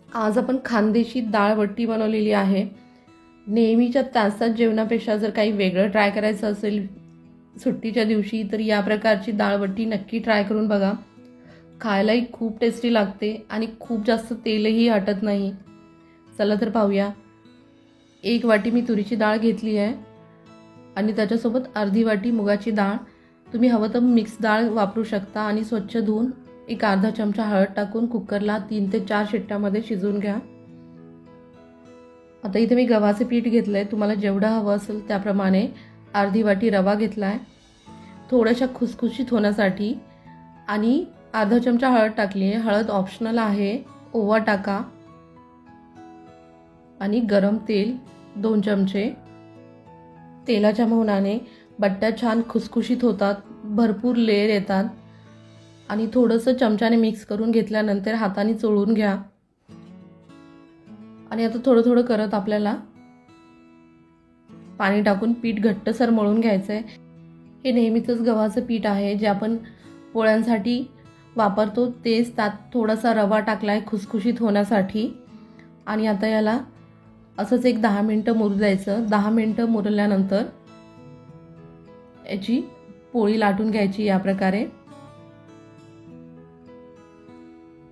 आज आपण खानदेशी डाळ-बट्टी बनवलेली आहे। नेहमीच्या तासात जेवणापेक्षा जर काही वेगळं ट्राय करायचं असेल सुट्टीच्या दिवशी तर या प्रकारची डाळ-बट्टी नक्की ट्राय करून बघा। खायलाही खूप टेस्टी लागते आणि खूप जास्त तेलही हटत नाही। चला तर पाहूया। 1 वाटी मी तुरीची डाळ घेतली आहे आणि त्याच्यासोबत अर्धी वाटी मुगाची डाळ। तुम्ही हवं तर मिक्स डाळ वापरू शकता आणि स्वच्छ धुवून एक अर्धा चमचा हळद टाकून कुकरला 3 ते 4 शिट्ट्यामध्ये शिजवून घ्या। आता इथे मी गव्हाचे पीठ घेतलंय, तुम्हाला जेवढं हवं असेल त्याप्रमाणे अर्धी वाटी रवा घेतलाय। थोड्याशा खुसखुशीत होण्यासाठी आणि अर्धा चमचा हळद टाकली आहे। हळद ऑप्शनल आहे, ओवा टाका आणि गरम तेल 2 चमचे। तेलाच्या मोहनाने बट्ट्या छान खुसखुशीत होतात, भरपूर लेयर येतात आणि थोडंसं चमच्याने मिक्स करून घेतल्यानंतर हाताने चोळून घ्या। आणि आता थोडं थोडं करत आपल्याला पाणी टाकून पीठ घट्टसर मळून घ्यायचं आहे। हे नेहमीचंच गव्हाचं पीठ आहे जे आपण पोळ्यांसाठी वापरतो, तेच त्यात थोडासा रवा टाकलाय खुसखुशीत होण्यासाठी। आणि आता याला असंच एक 10 मिनिटं मुरू द्यायचं। 10 मिनिटं मुरल्यानंतर याची पोळी लाटून घ्यायची या प्रकारे।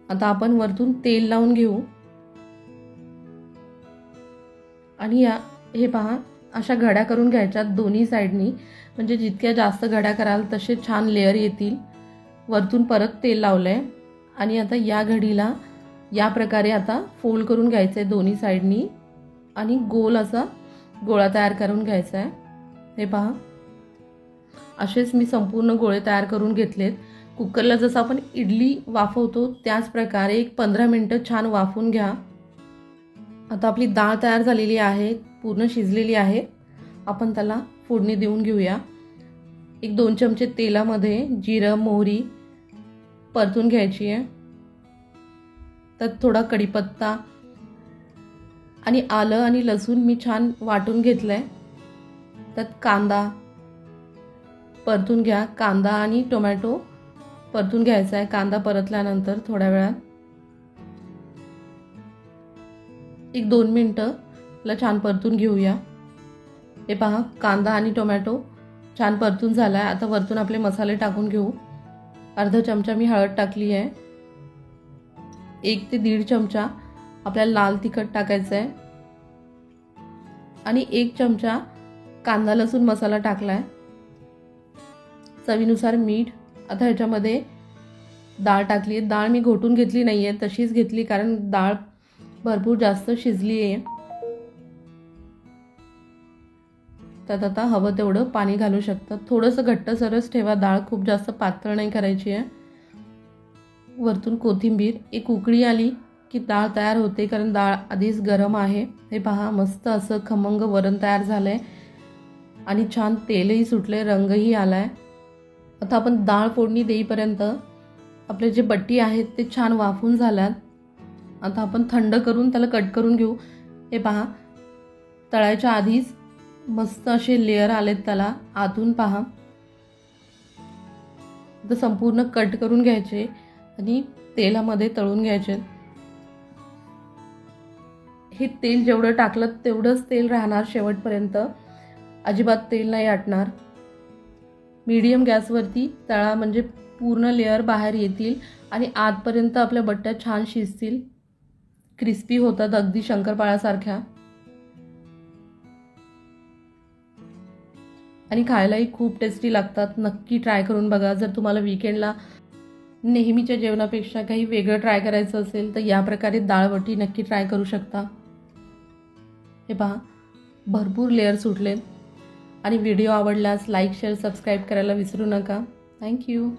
आता आपण वरतून तेल लावून घेऊ आणि हे पहा अशा घड्या करून घ्यायच्या दोन्ही साइडनी, म्हणजे जितक्या जास्त घड्या कराल तसे छान लेयर येतील। वरतून परत तेल लावलंय आणि आता या घडीला या प्रकारे आता फोल्ड करून घ्यायचंय दोन्ही साइडनी आणि गोल असा गोळा तयार करून घ्यायचा आहे। हे पहा असेच मी संपूर्ण गोळे तयार करून घेतलेत। कुकरला जसं आपण इडली वाफवतो त्याच प्रकारे एक 15 मिनिटं छान वाफवून घ्या। आता आपली डाळ तयार झालेली आहे, पूर्ण शिजलेली आहे। आपण त्याला फोडणी देऊन घेऊया। एक 2 चमचे तेलामध्ये जिरं मोहरी परतून घ्यायची आहे। त्यात थोडा कढीपत्ता आणि आलं आणि लसूण मी छान वाटून घेतलंय। त्यात कांदा परतून घ्या। कांदा आणि टोमॅटो परतून घ्यायचा आहे। कांदा परतल्यानंतर थोड्या वेळात एक 2 मिनिटं ला छान परतून घेऊया। हे पहा कांदा आणि टोमॅटो छान परतून झालाय। आता वरतून आपले मसाले टाकून घेऊ। अर्धा चमचा मी हळद टाकली आहे। 1 ते 1.5 चमचा आपल्याला लाल तिखट टाकायचं आहे आणि 1 चमचा कांदा लसूण मसाला टाकलाय। चवीनुसार मीठ। आता ह्याच्यामध्ये डाळ टाकली। डाळ मी घोटून घेतली नाहीये, तशीच घेतली कारण डाळ भरपूर जास्त शिजली आहे। त्यात आता हवं तेवढं पाणी घालू शकता। थोडंसं घट्टसरच ठेवा डाळ, खूप जास्त पातळ नाही करायची आहे। वरतून कोथिंबीर। एक उकळी आली की डाळ तयार होते कारण डाळ आधीच गरम आहे। हे पहा मस्त असं खमंग वरण तयार झालंय आणि छान तेलही सुटले, रंगही आलाय। आता आपण डाळ फोडणी देईपर्यंत आपले जे बट्टी आहेत ते छान वाफून झाल्यात। आता आपण थंड करून त्याला कट करून घेऊ। हे पहा तळायच्या आधीच मस्त असे लेयर आलेत त्याला आतून पहा। तर संपूर्ण कट करून घ्यायचे आणि तेलामध्ये तळून घ्यायचे। हे तेल जेवढं टाकलं तेवढंच तेल राहणार शेवटपर्यंत, अजिबात तेल नाही आटणार। मीडियम गॅसवरती तळा म्हणजे पूर्ण लेयर बाहेर येतील आणि आतपर्यंत आपल्या बट्ट्या छान शिजतील, क्रिस्पी होतात अगदी शंकरपाळ्यासारख्या आणि खायलाही खूप टेस्टी लागतात। नक्की ट्राय करून बघा। जर तुम्हाला वीकेंडला नेहमीच्या जेवणापेक्षा काही वेगळं ट्राय करायचं असेल तर या प्रकारे डाळ-बट्टी नक्की ट्राय करू शकता। हे पहा भरपूर लेयर सुटलेत आणि व्हिडिओ आवडल्यास लाईक शेअर सबस्क्राईब करायला विसरू नका। थँक्यू।